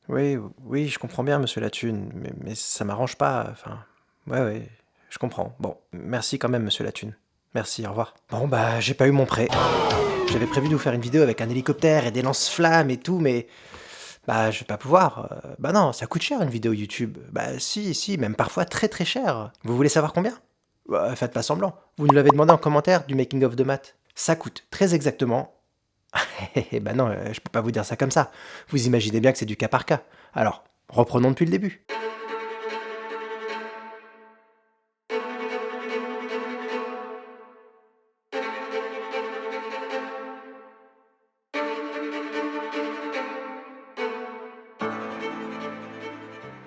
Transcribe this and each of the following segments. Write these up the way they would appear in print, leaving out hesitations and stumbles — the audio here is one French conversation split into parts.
Oui, oui, je comprends bien, monsieur Lathune, mais ça m'arrange pas, enfin... Ouais, ouais, je comprends. Bon, merci quand même, monsieur Lathune. Merci, au revoir. Bon, bah, j'ai pas eu mon prêt. J'avais prévu de vous faire une vidéo avec un hélicoptère et des lance-flammes et tout, mais... Bah, je vais pas pouvoir. Bah non, ça coûte cher une vidéo YouTube. Bah si, même parfois très très cher. Vous voulez savoir combien? Bah, faites pas semblant. Vous nous l'avez demandé en commentaire du making of de maths. Ça coûte très exactement... Bah non, je peux pas vous dire ça comme ça. Vous imaginez bien que c'est du cas par cas. Alors, reprenons depuis le début.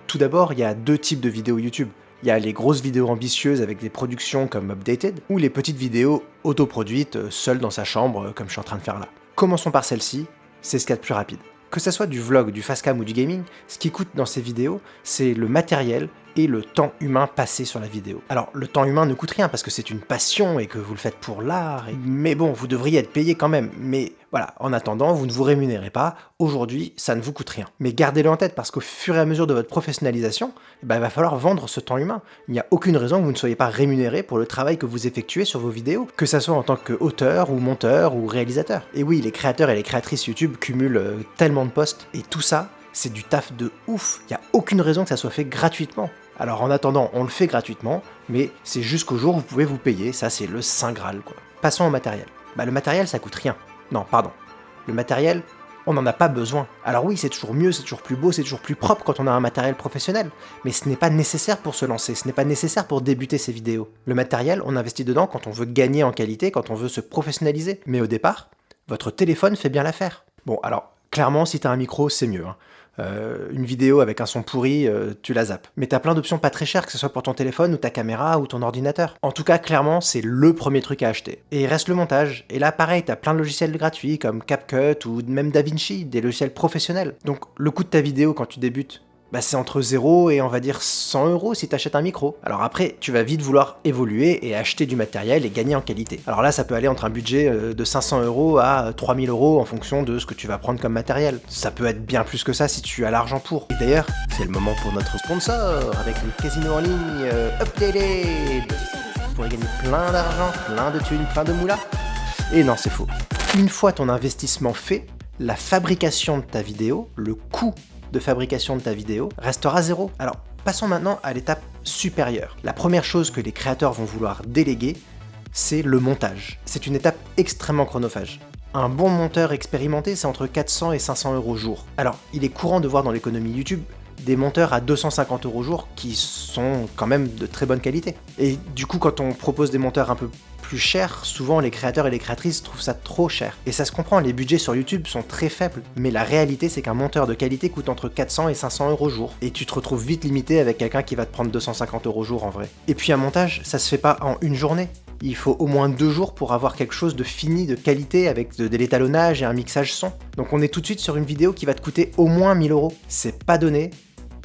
Tout d'abord, il y a deux types de vidéos YouTube. Il y a les grosses vidéos ambitieuses avec des productions comme Updated, ou les petites vidéos autoproduites, seul dans sa chambre, comme je suis en train de faire là. Commençons par celle-ci, c'est ce qu'il y a de plus rapide. Que ça soit du vlog, du fastcam ou du gaming, ce qui coûte dans ces vidéos, c'est le matériel et le temps humain passé sur la vidéo. Alors, le temps humain ne coûte rien parce que c'est une passion et que vous le faites pour l'art, mais bon, vous devriez être payé quand même. Mais voilà, en attendant, vous ne vous rémunérez pas. Aujourd'hui, ça ne vous coûte rien. Mais gardez-le en tête parce qu'au fur et à mesure de votre professionnalisation, il va falloir vendre ce temps humain. Il n'y a aucune raison que vous ne soyez pas rémunéré pour le travail que vous effectuez sur vos vidéos, que ça soit en tant qu'auteur ou monteur ou réalisateur. Et oui, les créateurs et les créatrices YouTube cumulent tellement de postes, et tout ça, c'est du taf de ouf. Il n'y a aucune raison que ça soit fait gratuitement. Alors en attendant, on le fait gratuitement, mais c'est jusqu'au jour où vous pouvez vous payer, ça c'est le saint graal quoi. Passons au matériel. Bah le matériel ça coûte rien. Non, pardon. Le matériel, on n'en a pas besoin. Alors oui, c'est toujours mieux, c'est toujours plus beau, c'est toujours plus propre quand on a un matériel professionnel, mais ce n'est pas nécessaire pour se lancer, ce n'est pas nécessaire pour débuter ses vidéos. Le matériel, on investit dedans quand on veut gagner en qualité, quand on veut se professionnaliser. Mais au départ, votre téléphone fait bien l'affaire. Bon, alors, clairement, si t'as un micro, c'est mieux, hein. Une vidéo avec un son pourri, tu la zappes. Mais t'as plein d'options pas très chères, que ce soit pour ton téléphone ou ta caméra ou ton ordinateur. En tout cas, clairement, c'est le premier truc à acheter. Et il reste le montage. Et là, pareil, t'as plein de logiciels gratuits comme CapCut ou même DaVinci, des logiciels professionnels. Donc, le coût de ta vidéo quand tu débutes, bah c'est entre 0 et on va dire 100 € si t'achètes un micro. Alors après, tu vas vite vouloir évoluer et acheter du matériel et gagner en qualité. Alors là, ça peut aller entre un budget de 500 € à 3000 € en fonction de ce que tu vas prendre comme matériel. Ça peut être bien plus que ça si tu as l'argent pour. Et d'ailleurs, c'est le moment pour notre sponsor avec le casino en ligne Updated. Vous pourrez gagner plein d'argent, plein de thunes, plein de moulas. Et non, c'est faux. Une fois ton investissement fait, la fabrication de ta vidéo, le coût de fabrication de ta vidéo restera zéro. Alors, passons maintenant à l'étape supérieure. La première chose que les créateurs vont vouloir déléguer, c'est le montage. C'est une étape extrêmement chronophage. Un bon monteur expérimenté, c'est entre 400 et 500 € jour. Alors, il est courant de voir dans l'économie YouTube des monteurs à 250 € jour qui sont quand même de très bonne qualité. Et du coup, quand on propose des monteurs un peu plus cher, souvent les créateurs et les créatrices trouvent ça trop cher. Et ça se comprend, les budgets sur YouTube sont très faibles, mais la réalité c'est qu'un monteur de qualité coûte entre 400 et 500 € jour. Et tu te retrouves vite limité avec quelqu'un qui va te prendre 250 € jour en vrai. Et puis un montage, ça se fait pas en une journée. Il faut au moins 2 jours pour avoir quelque chose de fini, de qualité, avec de l'étalonnage et un mixage son. Donc on est tout de suite sur une vidéo qui va te coûter au moins 1000 €. C'est pas donné,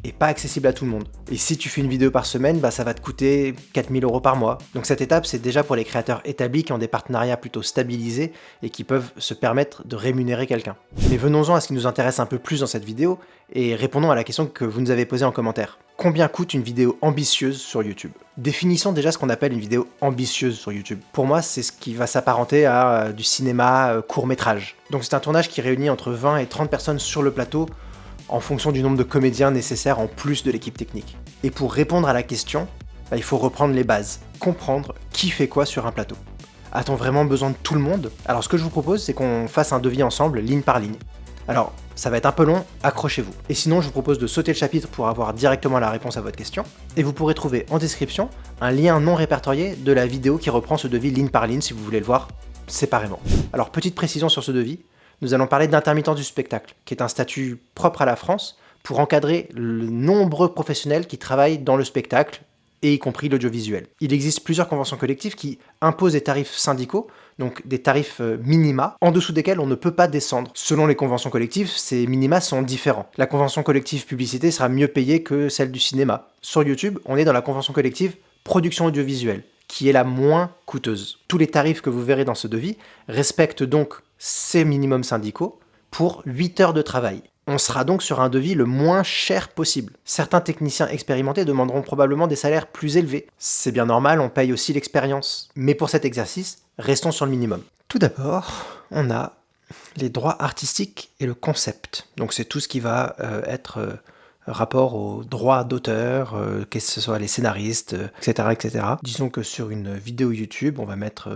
et pas accessible à tout le monde. Et si tu fais une vidéo par semaine, bah ça va te coûter 4000 € par mois. Donc cette étape, c'est déjà pour les créateurs établis qui ont des partenariats plutôt stabilisés et qui peuvent se permettre de rémunérer quelqu'un. Mais venons-en à ce qui nous intéresse un peu plus dans cette vidéo et répondons à la question que vous nous avez posée en commentaire. Combien coûte une vidéo ambitieuse sur YouTube? Définissons déjà ce qu'on appelle une vidéo ambitieuse sur YouTube. Pour moi, c'est ce qui va s'apparenter à du cinéma court-métrage. Donc c'est un tournage qui réunit entre 20 et 30 personnes sur le plateau en fonction du nombre de comédiens nécessaires en plus de l'équipe technique. Et pour répondre à la question, il faut reprendre les bases, comprendre qui fait quoi sur un plateau. A-t-on vraiment besoin de tout le monde? Alors ce que je vous propose, c'est qu'on fasse un devis ensemble, ligne par ligne. Alors, ça va être un peu long, accrochez-vous. Et sinon, je vous propose de sauter le chapitre pour avoir directement la réponse à votre question, et vous pourrez trouver en description un lien non répertorié de la vidéo qui reprend ce devis ligne par ligne si vous voulez le voir séparément. Alors, petite précision sur ce devis, nous allons parler d'intermittent du spectacle, qui est un statut propre à la France pour encadrer le nombreux professionnels qui travaillent dans le spectacle, et y compris l'audiovisuel. Il existe plusieurs conventions collectives qui imposent des tarifs syndicaux, donc des tarifs minima, en dessous desquels on ne peut pas descendre. Selon les conventions collectives, ces minima sont différents. La convention collective publicité sera mieux payée que celle du cinéma. Sur YouTube, on est dans la convention collective production audiovisuelle, qui est la moins coûteuse. Tous les tarifs que vous verrez dans ce devis respectent donc ces minimums syndicaux pour 8 heures de travail. On sera donc sur un devis le moins cher possible. Certains techniciens expérimentés demanderont probablement des salaires plus élevés. C'est bien normal, on paye aussi l'expérience. Mais pour cet exercice, restons sur le minimum. Tout d'abord, on a les droits artistiques et le concept. Donc c'est tout ce qui va être rapport aux droits d'auteur, que ce soit les scénaristes, etc., etc. Disons que sur une vidéo YouTube, on va mettre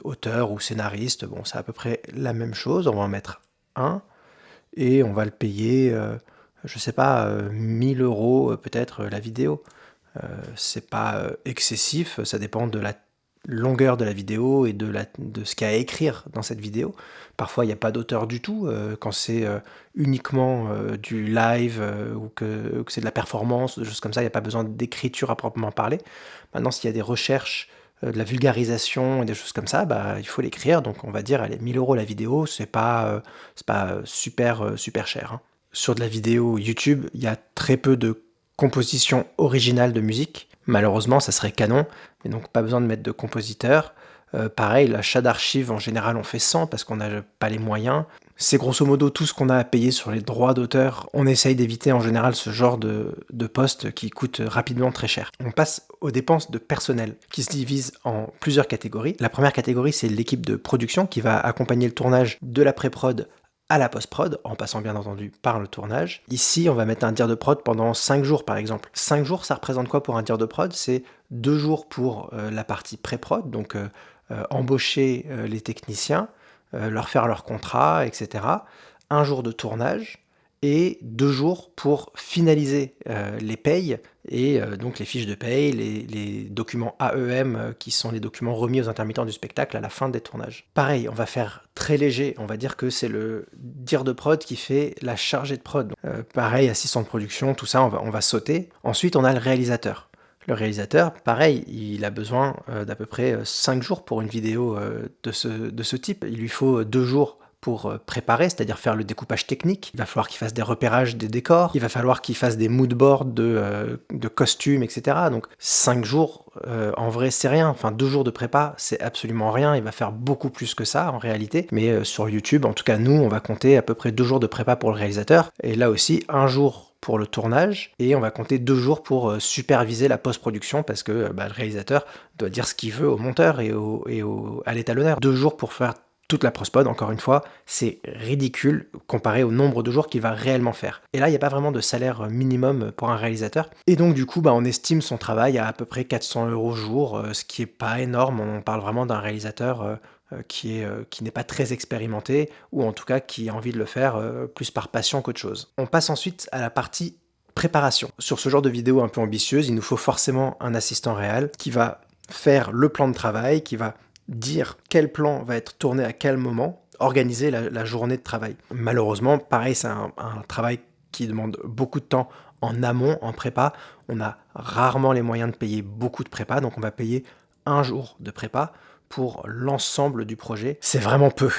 auteur ou scénariste, bon c'est à peu près la même chose, on va en mettre un, et on va le payer, je sais pas, 1000 € peut-être la vidéo. C'est pas excessif, ça dépend de la longueur de la vidéo et de ce qu'il y a à écrire dans cette vidéo. Parfois, il n'y a pas d'auteur du tout, quand c'est uniquement du live ou que c'est de la performance, des choses comme ça, il n'y a pas besoin d'écriture à proprement parler. Maintenant, s'il y a des recherches, de la vulgarisation et des choses comme ça, bah, il faut l'écrire. Donc, on va dire, allez, 1000 € la vidéo, c'est pas super cher, hein. Sur de la vidéo YouTube, il y a très peu de composition originale de musique. Malheureusement, ça serait canon, mais donc pas besoin de mettre de compositeur. Pareil, l'achat d'archives, en général, on fait 100 parce qu'on n'a pas les moyens. C'est grosso modo tout ce qu'on a à payer sur les droits d'auteur. On essaye d'éviter en général ce genre de poste qui coûte rapidement très cher. On passe aux dépenses de personnel qui se divisent en plusieurs catégories. La première catégorie, c'est l'équipe de production qui va accompagner le tournage de la pré-prod à la post-prod, en passant bien entendu par le tournage. Ici, on va mettre un dire de prod pendant 5 jours par exemple. 5 jours, ça représente quoi pour un dire de prod? C'est 2 jours pour la partie pré-prod, donc embaucher les techniciens, leur faire leur contrat, etc. Un jour de tournage et 2 jours pour finaliser les payes et donc les fiches de paye, les documents AEM qui sont les documents remis aux intermittents du spectacle à la fin des tournages. Pareil, on va faire très léger, on va dire que c'est le dire de prod qui fait la chargée de prod. Pareil, assistant de production, tout ça, on va sauter. Ensuite, on a le réalisateur. Le réalisateur, pareil, il a besoin d'à peu près 5 jours pour une vidéo de ce type. Il lui faut 2 jours pour préparer, c'est-à-dire faire le découpage technique. Il va falloir qu'il fasse des repérages des décors, il va falloir qu'il fasse des moodboards de costumes, etc. Donc 5 jours, en vrai, c'est rien. Enfin, 2 jours de prépa, c'est absolument rien. Il va faire beaucoup plus que ça, en réalité. Mais sur YouTube, en tout cas, nous, on va compter à peu près 2 jours de prépa pour le réalisateur. Et là aussi, 1 jour pour le tournage, et on va compter 2 jours pour superviser la post-production, parce que le réalisateur doit dire ce qu'il veut au monteur et à l'étalonneur. 2 jours pour faire toute la post-prod, encore une fois, c'est ridicule comparé au nombre de jours qu'il va réellement faire. Et là, il n'y a pas vraiment de salaire minimum pour un réalisateur. Et donc, du coup, on estime son travail à peu près 400 € jour, ce qui est pas énorme. On parle vraiment d'un réalisateur qui n'est pas très expérimenté, ou en tout cas qui a envie de le faire plus par passion qu'autre chose. On passe ensuite à la partie préparation. Sur ce genre de vidéo un peu ambitieuse, il nous faut forcément un assistant réel qui va faire le plan de travail, qui va dire quel plan va être tourné à quel moment, organiser la journée de travail. Malheureusement, pareil, c'est un travail qui demande beaucoup de temps en amont, en prépa. On a rarement les moyens de payer beaucoup de prépa, donc on va payer 1 jour de prépa pour l'ensemble du projet. C'est vraiment peu.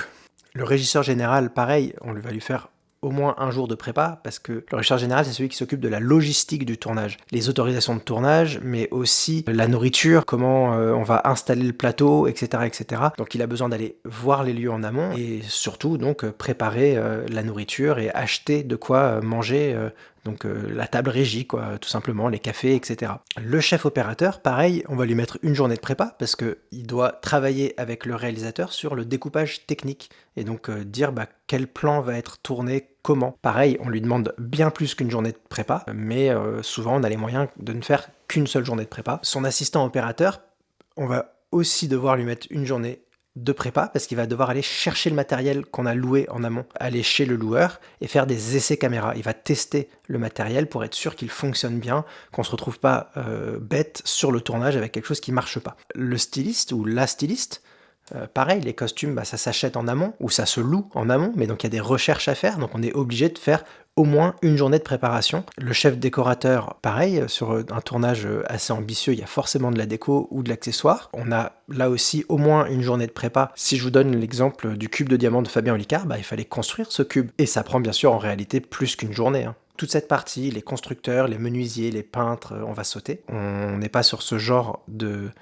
Le régisseur général, pareil, on va lui faire au moins 1 jour de prépa, parce que le régisseur général, c'est celui qui s'occupe de la logistique du tournage. Les autorisations de tournage, mais aussi la nourriture, comment on va installer le plateau, etc., etc. Donc il a besoin d'aller voir les lieux en amont, et surtout donc préparer la nourriture et acheter de quoi manger, donc la table régie, quoi, tout simplement, les cafés, etc. Le chef opérateur, pareil, on va lui mettre une journée de prépa, parce qu'il doit travailler avec le réalisateur sur le découpage technique, et donc dire quel plan va être tourné, comment. Pareil, on lui demande bien plus qu'une journée de prépa, mais souvent on a les moyens de ne faire qu'une seule journée de prépa. Son assistant opérateur, on va aussi devoir lui mettre une journée de prépa, parce qu'il va devoir aller chercher le matériel qu'on a loué en amont, aller chez le loueur et faire des essais caméra. Il va tester le matériel pour être sûr qu'il fonctionne bien, qu'on se retrouve pas bête sur le tournage avec quelque chose qui marche pas. Le styliste ou la styliste, pareil, les costumes, ça s'achète en amont, ou ça se loue en amont, mais donc il y a des recherches à faire, donc on est obligé de faire au moins une journée de préparation. Le chef décorateur, pareil, sur un tournage assez ambitieux, il y a forcément de la déco ou de l'accessoire. On a là aussi au moins une journée de prépa. Si je vous donne l'exemple du cube de diamant de Fabien Olicard, il fallait construire ce cube. Et ça prend bien sûr en réalité plus qu'une journée, hein. Toute cette partie, les constructeurs, les menuisiers, les peintres, on va sauter. On n'est pas sur ce genre de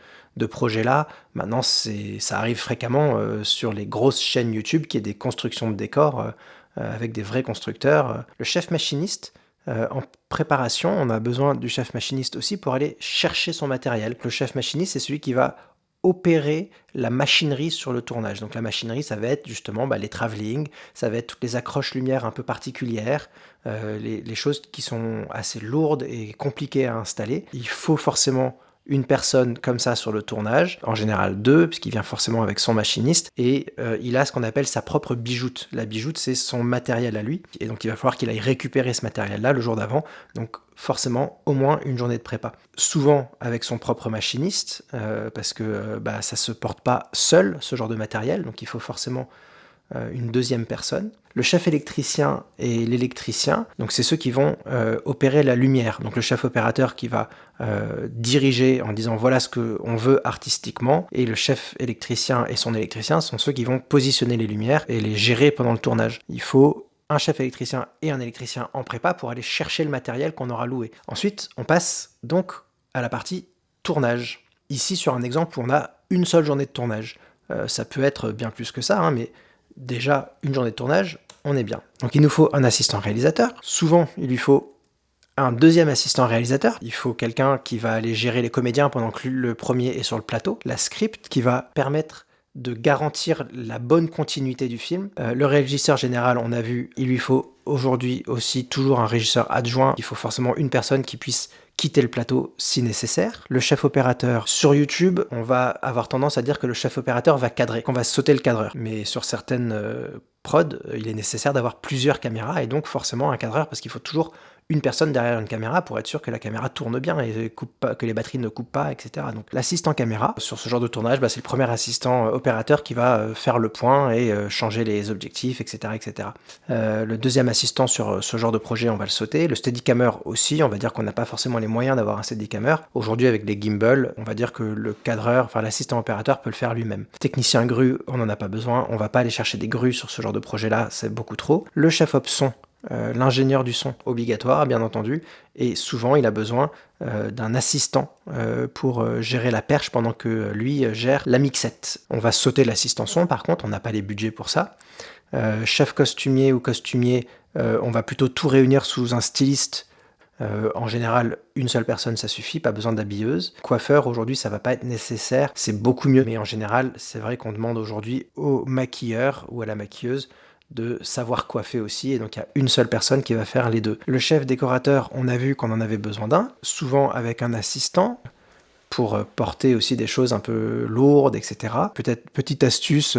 projet-là. Maintenant, ça arrive fréquemment sur les grosses chaînes YouTube qu'il y ait des constructions de décors avec des vrais constructeurs. Le chef machiniste, en préparation, on a besoin du chef machiniste aussi pour aller chercher son matériel. Le chef machiniste, c'est celui qui va opérer la machinerie sur le tournage. Donc la machinerie, ça va être justement les travelling, ça va être toutes les accroches lumière un peu particulières, les choses qui sont assez lourdes et compliquées à installer. Il faut forcément une personne comme ça sur le tournage, en général deux, puisqu'il vient forcément avec son machiniste, et il a ce qu'on appelle sa propre bijoute. La bijoute, c'est son matériel à lui, et donc il va falloir qu'il aille récupérer ce matériel-là le jour d'avant, donc forcément au moins une journée de prépa. Souvent avec son propre machiniste, parce que ça se porte pas seul, ce genre de matériel, donc il faut forcément une deuxième personne. Le chef électricien et l'électricien, donc c'est ceux qui vont opérer la lumière. Donc le chef opérateur qui va diriger en disant voilà ce qu'on veut artistiquement, et le chef électricien et son électricien sont ceux qui vont positionner les lumières et les gérer pendant le tournage. Il faut un chef électricien et un électricien en prépa pour aller chercher le matériel qu'on aura loué. Ensuite, on passe donc à la partie tournage. Ici, sur un exemple où on a une seule journée de tournage. Ça peut être bien plus que ça, mais déjà, une journée de tournage, on est bien. Donc il nous faut un assistant réalisateur. Souvent, il lui faut un deuxième assistant réalisateur. Il faut quelqu'un qui va aller gérer les comédiens pendant que le premier est sur le plateau. La script qui va permettre de garantir la bonne continuité du film. Le régisseur général, on a vu, il lui faut aujourd'hui aussi toujours un régisseur adjoint. Il faut forcément une personne qui puisse quitter le plateau si nécessaire. Le chef opérateur, sur YouTube, on va avoir tendance à dire que le chef opérateur va cadrer, qu'on va sauter le cadreur. Mais sur certaines prods, il est nécessaire d'avoir plusieurs caméras et donc forcément un cadreur parce qu'il faut toujours une personne derrière une caméra pour être sûr que la caméra tourne bien et coupe pas, que les batteries ne coupent pas, etc. Donc l'assistant caméra, sur ce genre de tournage, c'est le premier assistant opérateur qui va faire le point et changer les objectifs, etc. etc. Le deuxième assistant sur ce genre de projet, on va le sauter. Le steadicammer aussi, on va dire qu'on n'a pas forcément les moyens d'avoir un steadicammer. Aujourd'hui, avec les gimbals, on va dire que le cadreur, enfin l'assistant opérateur peut le faire lui-même. Technicien grue, on n'en a pas besoin. On va pas aller chercher des grues sur ce genre de projet-là, c'est beaucoup trop. Le chef op son, l'ingénieur du son, obligatoire bien entendu, et souvent il a besoin d'un assistant pour gérer la perche pendant que lui gère la mixette. On va sauter l'assistant son, par contre on n'a pas les budgets pour ça. Chef costumier ou costumier, on va plutôt tout réunir sous un styliste. En général, une seule personne ça suffit, pas besoin d'habilleuse. Coiffeur, aujourd'hui ça va pas être nécessaire, c'est beaucoup mieux, mais en général c'est vrai qu'on demande aujourd'hui au maquilleur ou à la maquilleuse de savoir coiffer aussi, et donc il y a une seule personne qui va faire les deux. Le chef décorateur, on a vu qu'on en avait besoin d'un, souvent avec un assistant, pour porter aussi des choses un peu lourdes, etc. Peut-être petite astuce,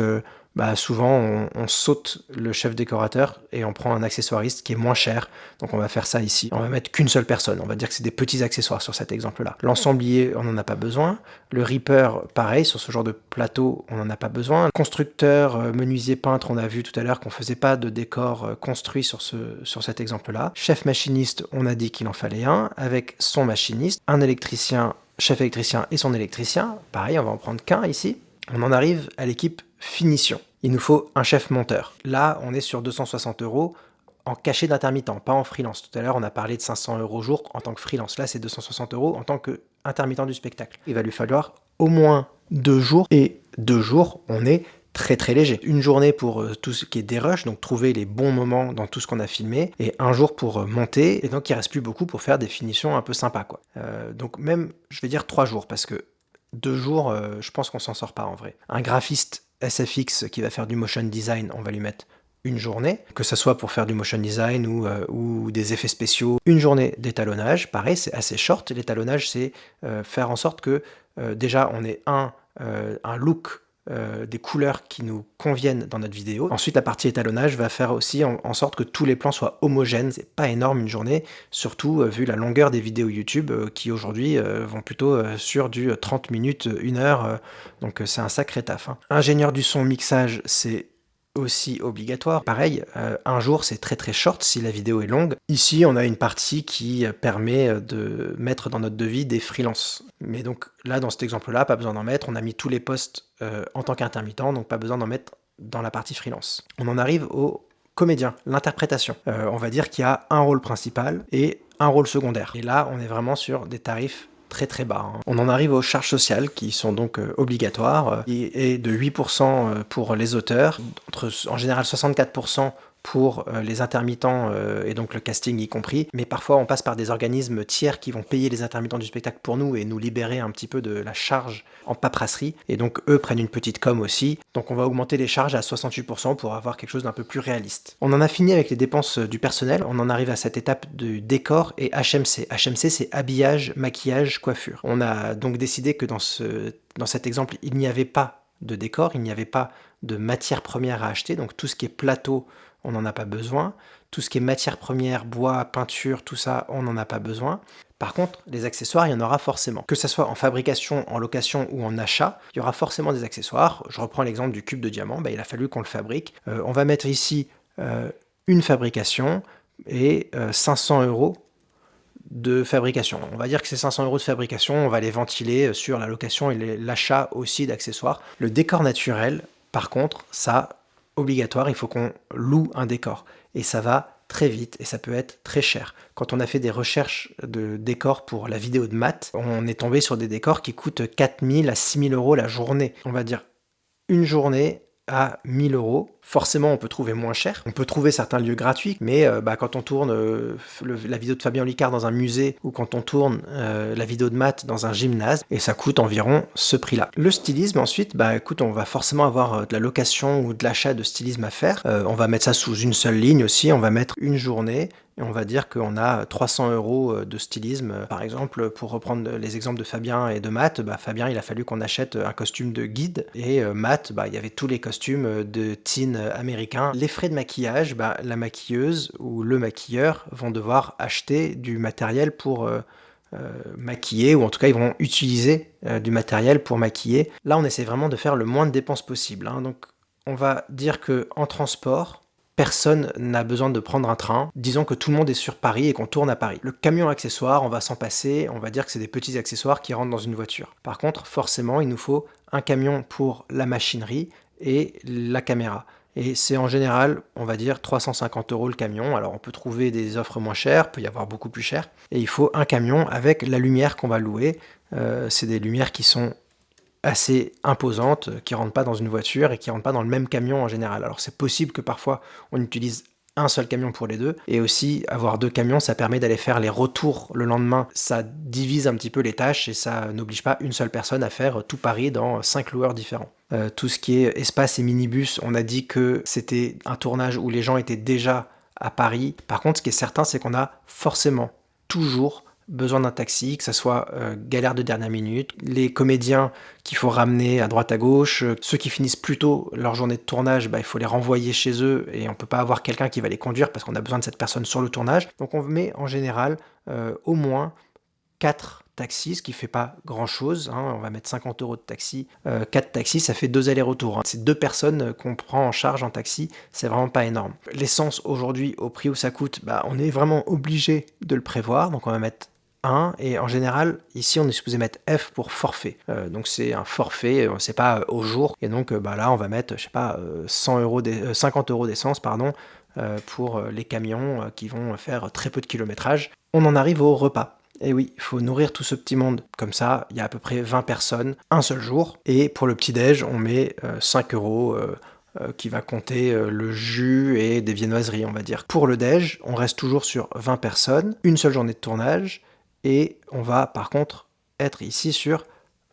souvent on saute le chef décorateur et on prend un accessoiriste qui est moins cher, donc on va faire ça ici. On va mettre qu'une seule personne, on va dire que c'est des petits accessoires sur cet exemple-là. L'ensemblier, on n'en a pas besoin. Le ripper, pareil, sur ce genre de plateau, on n'en a pas besoin. Constructeur, menuisier, peintre, on a vu tout à l'heure qu'on faisait pas de décor construit sur cet exemple-là. Chef machiniste, on a dit qu'il en fallait un, avec son machiniste, un électricien, chef électricien et son électricien. Pareil, on va en prendre qu'un ici. On en arrive à l'équipe finition. Il nous faut un chef monteur. Là, on est sur 260 € en cachet d'intermittent, pas en freelance. Tout à l'heure, on a parlé de 500 € au jour en tant que freelance. Là, c'est 260 € en tant qu'intermittent du spectacle. Il va lui falloir au moins 2 jours. Et 2 jours, on est très très léger. Une journée pour tout ce qui est dérush, donc trouver les bons moments dans tout ce qu'on a filmé, et un jour pour monter, et donc il reste plus beaucoup pour faire des finitions un peu sympas, quoi. Donc même, je vais dire 3 jours, parce que 2 jours, je pense qu'on s'en sort pas en vrai. Un graphiste SFX qui va faire du motion design, on va lui mettre une journée, que ce soit pour faire du motion design ou des effets spéciaux. Une journée d'étalonnage, pareil, c'est assez short. L'étalonnage, c'est faire en sorte que déjà on ait un look, des couleurs qui nous conviennent dans notre vidéo. Ensuite, la partie étalonnage va faire aussi en sorte que tous les plans soient homogènes. C'est pas énorme une journée, surtout vu la longueur des vidéos YouTube qui aujourd'hui vont plutôt sur du 30 minutes, 1 heure. Donc c'est un sacré taf. Ingénieur du son mixage, c'est aussi obligatoire. Pareil, un jour c'est très très short si la vidéo est longue. Ici on a une partie qui permet de mettre dans notre devis des freelances. Mais donc là dans cet exemple là, pas besoin d'en mettre, on a mis tous les postes en tant qu'intermittent, donc pas besoin d'en mettre dans la partie freelance. On en arrive au comédien, l'interprétation. On va dire qu'il y a un rôle principal et un rôle secondaire. Et là on est vraiment sur des tarifs très très bas. On en arrive aux charges sociales qui sont donc obligatoires et de 8% pour les auteurs, en général 64% pour les intermittents et donc le casting y compris, mais parfois on passe par des organismes tiers qui vont payer les intermittents du spectacle pour nous et nous libérer un petit peu de la charge en paperasserie, et donc eux prennent une petite com aussi, donc on va augmenter les charges à 68% pour avoir quelque chose d'un peu plus réaliste. On en a fini avec les dépenses du personnel, on en arrive à cette étape du décor et HMC. HMC, c'est habillage, maquillage, coiffure. On a donc décidé que dans cet exemple, il n'y avait pas de décor, il n'y avait pas de matière première à acheter, donc tout ce qui est plateau, on n'en a pas besoin. Tout ce qui est matière première, bois, peinture, tout ça, on n'en a pas besoin. Par contre, les accessoires, il y en aura forcément. Que ce soit en fabrication, en location ou en achat, il y aura forcément des accessoires. Je reprends l'exemple du cube de diamant, il a fallu qu'on le fabrique. On va mettre ici une fabrication et 500 € de fabrication. On va dire que ces 500 € de fabrication, on va les ventiler sur la location et l'achat aussi d'accessoires. Le décor naturel, par contre, ça, obligatoire, il faut qu'on loue un décor. Et ça va très vite et ça peut être très cher. Quand on a fait des recherches de décors pour la vidéo de maths, on est tombé sur des décors qui coûtent 4 000 à 6 000 € la journée. On va dire une journée à 1 000 €. Forcément, on peut trouver moins cher. On peut trouver certains lieux gratuits, mais quand on tourne la vidéo de Fabien Olicard dans un musée ou quand on tourne la vidéo de maths dans un gymnase, et ça coûte environ ce prix-là. Le stylisme, ensuite, écoute, on va forcément avoir de la location ou de l'achat de stylisme à faire. On va mettre ça sous une seule ligne aussi. On va mettre une journée. Et on va dire qu'on a 300 € de stylisme. Par exemple, pour reprendre les exemples de Fabien et de Matt, Fabien, il a fallu qu'on achète un costume de guide. Et Matt, il y avait tous les costumes de teen américains. Les frais de maquillage, la maquilleuse ou le maquilleur vont devoir acheter du matériel pour maquiller, ou en tout cas, ils vont utiliser du matériel pour maquiller. Là, on essaie vraiment de faire le moins de dépenses possible. Donc, on va dire qu'en transport, personne n'a besoin de prendre un train. Disons que tout le monde est sur Paris et qu'on tourne à Paris. Le camion accessoire, on va s'en passer. On va dire que c'est des petits accessoires qui rentrent dans une voiture. Par contre, forcément, il nous faut un camion pour la machinerie et la caméra. Et c'est en général, on va dire, 350 € le camion. Alors on peut trouver des offres moins chères, peut y avoir beaucoup plus cher. Et il faut un camion avec la lumière qu'on va louer. C'est des lumières qui sont assez imposantes, qui ne rentrent pas dans une voiture et qui ne rentrent pas dans le même camion en général. Alors c'est possible que parfois on utilise un seul camion pour les deux, et aussi avoir 2 camions, ça permet d'aller faire les retours le lendemain. Ça divise un petit peu les tâches et ça n'oblige pas une seule personne à faire tout Paris dans 5 loueurs différents. Tout ce qui est espace et minibus, on a dit que c'était un tournage où les gens étaient déjà à Paris. Par contre, ce qui est certain, c'est qu'on a forcément toujours besoin d'un taxi, que ça soit galère de dernière minute, les comédiens qu'il faut ramener à droite à gauche, ceux qui finissent plus tôt leur journée de tournage, il faut les renvoyer chez eux et on peut pas avoir quelqu'un qui va les conduire parce qu'on a besoin de cette personne sur le tournage. Donc on met en général au moins 4 taxis, ce qui fait pas grand chose, on va mettre 50 € de taxi, 4 taxis, ça fait 2 allers-retours. C'est 2 personnes qu'on prend en charge en taxi, c'est vraiment pas énorme. L'essence aujourd'hui, au prix où ça coûte, on est vraiment obligé de le prévoir, donc on va mettre 1, et en général, ici on est supposé mettre F pour forfait. Donc c'est un forfait, c'est pas au jour, et donc là on va mettre, 50 € d'essence, pour les camions qui vont faire très peu de kilométrage. On en arrive au repas. Et oui, il faut nourrir tout ce petit monde. Comme ça, il y a à peu près 20 personnes, un seul jour. Et pour le petit-déj, on met 5 € qui va compter le jus et des viennoiseries, on va dire. Pour le déj, on reste toujours sur 20 personnes, une seule journée de tournage. Et on va par contre être ici sur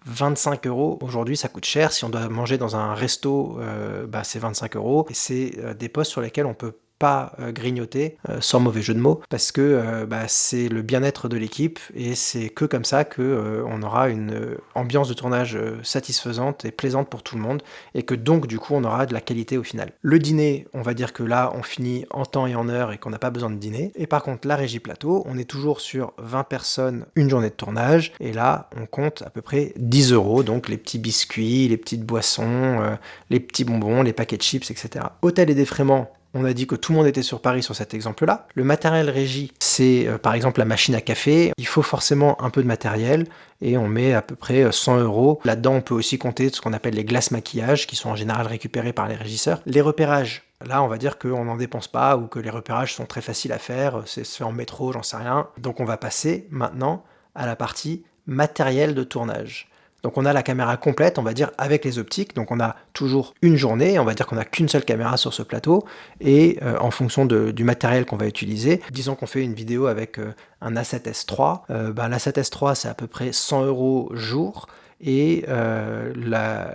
25 €. Aujourd'hui, ça coûte cher. Si on doit manger dans un resto, c'est 25 €. Et c'est des postes sur lesquels on peut pas grignoter, sans mauvais jeu de mots, parce que c'est le bien-être de l'équipe et c'est que comme ça que on aura une ambiance de tournage satisfaisante et plaisante pour tout le monde, et que donc du coup on aura de la qualité au final. Le dîner, on va dire que là on finit en temps et en heure et qu'on n'a pas besoin de dîner. Et par contre la régie plateau, on est toujours sur 20 personnes, une journée de tournage, et là on compte à peu près 10 €, donc les petits biscuits, les petites boissons, les petits bonbons, les paquets de chips, etc. Hôtel et défraiement, on a dit que tout le monde était sur Paris sur cet exemple-là. Le matériel régie, c'est par exemple la machine à café. Il faut forcément un peu de matériel et on met à peu près 100 €. Là-dedans, on peut aussi compter ce qu'on appelle les glaces maquillage qui sont en général récupérées par les régisseurs. Les repérages, là, on va dire qu'on n'en dépense pas ou que les repérages sont très faciles à faire. C'est fait en métro, j'en sais rien. Donc on va passer maintenant à la partie matériel de tournage. Donc on a la caméra complète, on va dire, avec les optiques. Donc on a toujours une journée, on va dire qu'on n'a qu'une seule caméra sur ce plateau. Et en fonction du matériel qu'on va utiliser, disons qu'on fait une vidéo avec un A7S III. L'A7S III, c'est à peu près 100 € jour. Et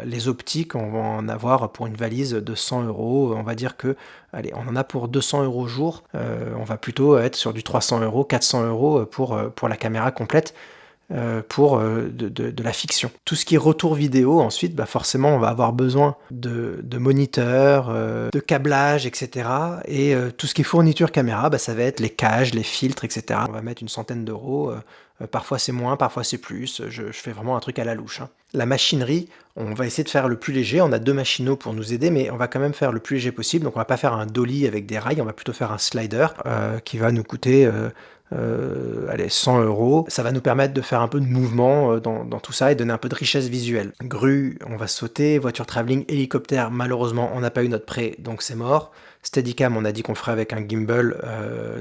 les optiques, on va en avoir pour une valise de 100 €. On va dire que, allez, on en a pour 200 € jour. On va plutôt être sur du 300 €, 400 € pour la caméra complète. Pour de la fiction. Tout ce qui est retour vidéo, ensuite, forcément, on va avoir besoin de moniteurs, de câblage, etc. Et tout ce qui est fourniture caméra, ça va être les cages, les filtres, etc. On va mettre une centaine d'euros. Parfois c'est moins, parfois c'est plus. Je fais vraiment un truc à la louche, hein. La machinerie, on va essayer de faire le plus léger. On a 2 machinaux pour nous aider, mais on va quand même faire le plus léger possible. Donc on va pas faire un dolly avec des rails, on va plutôt faire un slider qui va nous coûter 100 €. Ça va nous permettre de faire un peu de mouvement dans tout ça et donner un peu de richesse visuelle. Grue, on va sauter. Voiture travelling, hélicoptère, malheureusement, on n'a pas eu notre prêt, donc c'est mort. Steadicam, on a dit qu'on ferait avec un gimbal.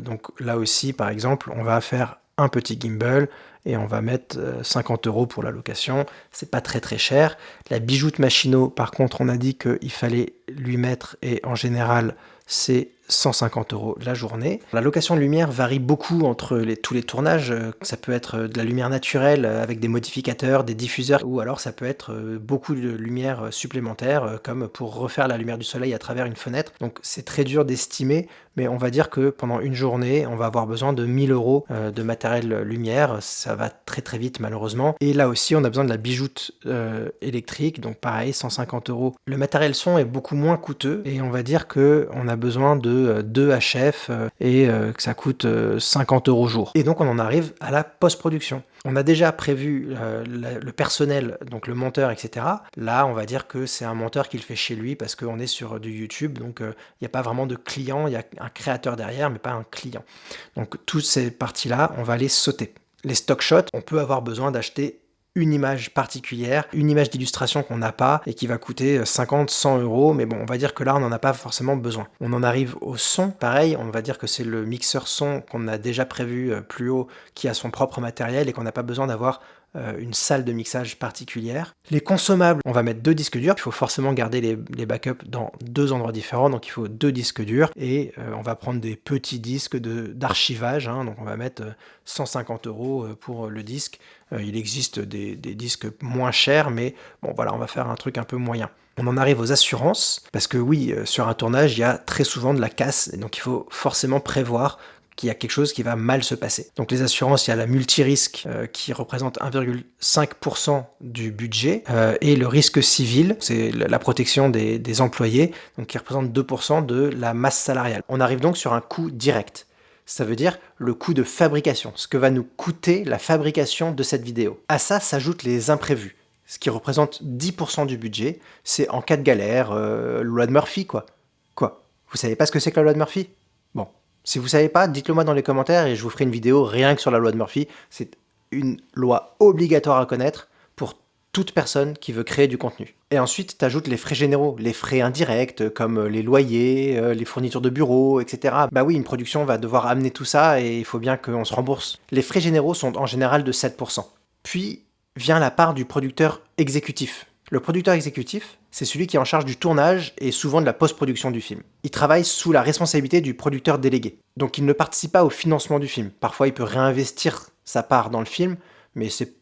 Donc là aussi, par exemple, on va faire un petit gimbal et on va mettre 50 € pour la location. C'est pas très très cher. La bijoute machinot, par contre, on a dit qu'il fallait lui mettre, et en général, c'est 150 € la journée. La location de lumière varie beaucoup entre tous les tournages. Ça peut être de la lumière naturelle avec des modificateurs, des diffuseurs, ou alors ça peut être beaucoup de lumière supplémentaire, comme pour refaire la lumière du soleil à travers une fenêtre. Donc c'est très dur d'estimer, mais on va dire que pendant une journée, on va avoir besoin de 1000 € de matériel lumière. Ça va très très vite malheureusement. Et là aussi, on a besoin de la bijoute électrique, donc pareil, 150 €. Le matériel son est beaucoup moins coûteux, et on va dire qu'on a besoin de 2 HF et que ça coûte 50 € jour. Et donc on en arrive à la post-production. On a déjà prévu le personnel, donc le monteur, etc. Là, on va dire que c'est un monteur qui le fait chez lui parce qu'on est sur du YouTube, donc il n'y a pas vraiment de client, il y a un créateur derrière, mais pas un client. Donc toutes ces parties-là, on va les sauter. Les stock shots, on peut avoir besoin d'acheter une image particulière, une image d'illustration qu'on n'a pas et qui va coûter 50, 100 €, mais bon, on va dire que là, on n'en a pas forcément besoin. On en arrive au son, pareil, on va dire que c'est le mixeur son qu'on a déjà prévu plus haut, qui a son propre matériel et qu'on n'a pas besoin d'avoir une salle de mixage particulière. Les consommables, on va mettre 2 disques durs. Il faut forcément garder les backups dans 2 endroits différents, donc il faut 2 disques durs. Et on va prendre des petits disques d'archivage, hein, donc on va mettre 150 € pour le disque. Il existe des disques moins chers, mais bon voilà, on va faire un truc un peu moyen. On en arrive aux assurances, parce que oui, sur un tournage, il y a très souvent de la casse, et donc il faut forcément prévoir qu'il y a quelque chose qui va mal se passer. Donc les assurances, il y a la multirisque qui représente 1,5% du budget et le risque civil, c'est la protection des employés, donc qui représente 2% de la masse salariale. On arrive donc sur un coût direct. Ça veut dire le coût de fabrication, ce que va nous coûter la fabrication de cette vidéo. À ça s'ajoutent les imprévus, ce qui représente 10% du budget. C'est en cas de galère, loi de Murphy quoi. Quoi? Vous savez pas ce que c'est que la loi de Murphy? Bon. Si vous savez pas, dites-le moi dans les commentaires et je vous ferai une vidéo rien que sur la loi de Murphy. C'est une loi obligatoire à connaître pour toute personne qui veut créer du contenu. Et ensuite, tu ajoutes les frais généraux, les frais indirects comme les loyers, les fournitures de bureau, etc. Bah oui, une production va devoir amener tout ça et il faut bien qu'on se rembourse. Les frais généraux sont en général de 7%. Puis vient la part du producteur exécutif. Le producteur exécutif, c'est celui qui est en charge du tournage et souvent de la post-production du film. Il travaille sous la responsabilité du producteur délégué. Donc il ne participe pas au financement du film. Parfois il peut réinvestir sa part dans le film, mais c'est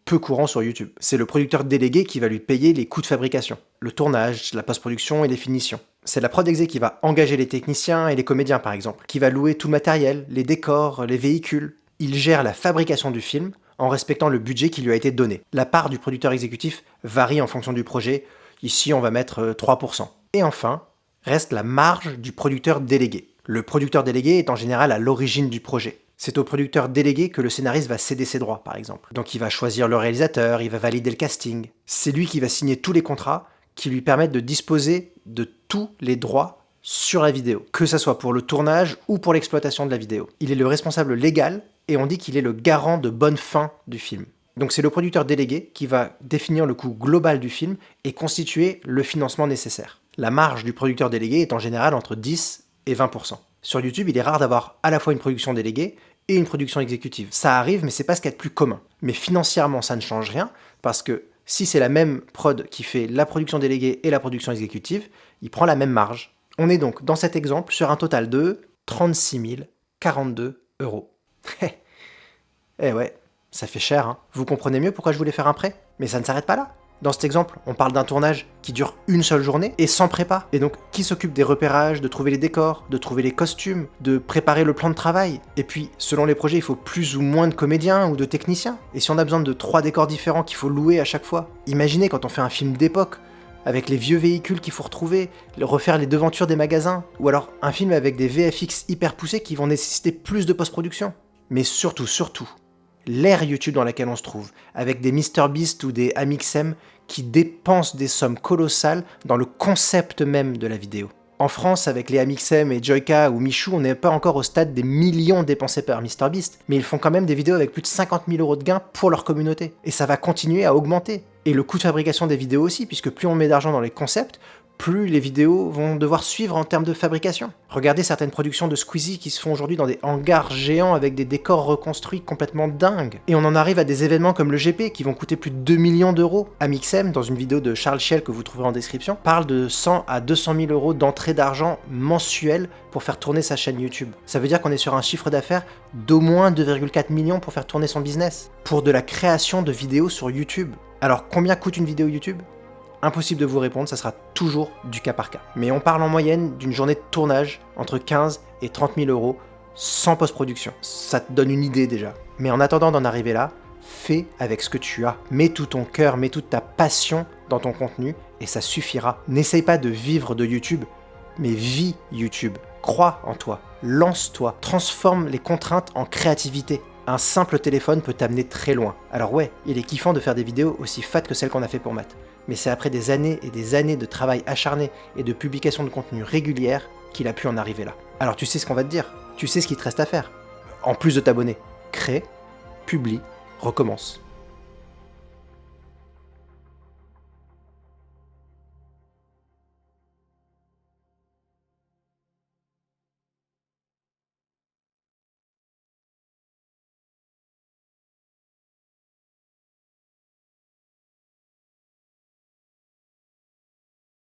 peu courant sur YouTube. C'est le producteur délégué qui va lui payer les coûts de fabrication, le tournage, la post-production et les finitions. C'est la prod exé qui va engager les techniciens et les comédiens par exemple, qui va louer tout le matériel, les décors, les véhicules. Il gère la fabrication du film, en respectant le budget qui lui a été donné. La part du producteur exécutif varie en fonction du projet. Ici, on va mettre 3%. Et enfin, reste la marge du producteur délégué. Le producteur délégué est en général à l'origine du projet. C'est au producteur délégué que le scénariste va céder ses droits, par exemple. Donc il va choisir le réalisateur, il va valider le casting. C'est lui qui va signer tous les contrats qui lui permettent de disposer de tous les droits sur la vidéo, que ce soit pour le tournage ou pour l'exploitation de la vidéo. Il est le responsable légal et on dit qu'il est le garant de bonne fin du film. Donc c'est le producteur délégué qui va définir le coût global du film et constituer le financement nécessaire. La marge du producteur délégué est en général entre 10 et 20%. Sur YouTube, il est rare d'avoir à la fois une production déléguée et une production exécutive. Ça arrive, mais c'est pas ce qu'il y a de plus commun. Mais financièrement, ça ne change rien, parce que Si c'est la même prod qui fait la production déléguée et la production exécutive, il prend la même marge. On est donc, dans cet exemple, sur un total de 36 042 euros. Eh ouais, ça fait cher, hein. Vous comprenez mieux pourquoi je voulais faire un prêt? Mais ça ne s'arrête pas là. Dans cet exemple, on parle d'un tournage qui dure une seule journée et sans prépa. Et donc, qui s'occupe des repérages, de trouver les décors, de trouver les costumes, de préparer le plan de travail? Et puis, selon les projets, il faut plus ou moins de comédiens ou de techniciens. Et si on a besoin de 3 décors différents qu'il faut louer à chaque fois, imaginez quand on fait un film d'époque, avec les vieux véhicules qu'il faut retrouver, refaire les devantures des magasins, ou alors un film avec des VFX hyper poussés qui vont nécessiter plus de post-production. Mais surtout, l'ère YouTube dans laquelle on se trouve, avec des MrBeast ou des Amixem qui dépensent des sommes colossales dans le concept même de la vidéo. En France, avec les Amixem et Joyka ou Michou, on n'est pas encore au stade des millions dépensés par MrBeast, mais ils font quand même des vidéos avec plus de 50 000 euros de gains pour leur communauté. Et ça va continuer à augmenter. Et le coût de fabrication des vidéos aussi, puisque plus on met d'argent dans les concepts, plus les vidéos vont devoir suivre en termes de fabrication. Regardez certaines productions de Squeezie qui se font aujourd'hui dans des hangars géants avec des décors reconstruits complètement dingues. Et on en arrive à des événements comme le GP qui vont coûter plus de 2 millions d'euros. Amixem, dans une vidéo de Charles Schiel que vous trouverez en description, parle de 100 à 200 000 euros d'entrée d'argent mensuelle pour faire tourner sa chaîne YouTube. Ça veut dire qu'on est sur un chiffre d'affaires d'au moins 2,4 millions pour faire tourner son business. Pour de la création de vidéos sur YouTube. Alors combien coûte une vidéo YouTube ? Impossible de vous répondre, ça sera toujours du cas par cas. Mais on parle en moyenne d'une journée de tournage entre 15 et 30 000 euros sans post-production. Ça te donne une idée déjà. Mais en attendant d'en arriver là, fais avec ce que tu as. Mets tout ton cœur, mets toute ta passion dans ton contenu et ça suffira. N'essaye pas de vivre de YouTube, mais vis YouTube. Crois en toi, lance-toi, transforme les contraintes en créativité. Un simple téléphone peut t'amener très loin. Alors ouais, il est kiffant de faire des vidéos aussi fat que celles qu'on a fait pour Matt. Mais c'est après des années et des années de travail acharné et de publication de contenu régulière qu'il a pu en arriver là. Alors tu sais ce qu'on va te dire, tu sais ce qu'il te reste à faire. En plus de t'abonner, crée, publie, recommence.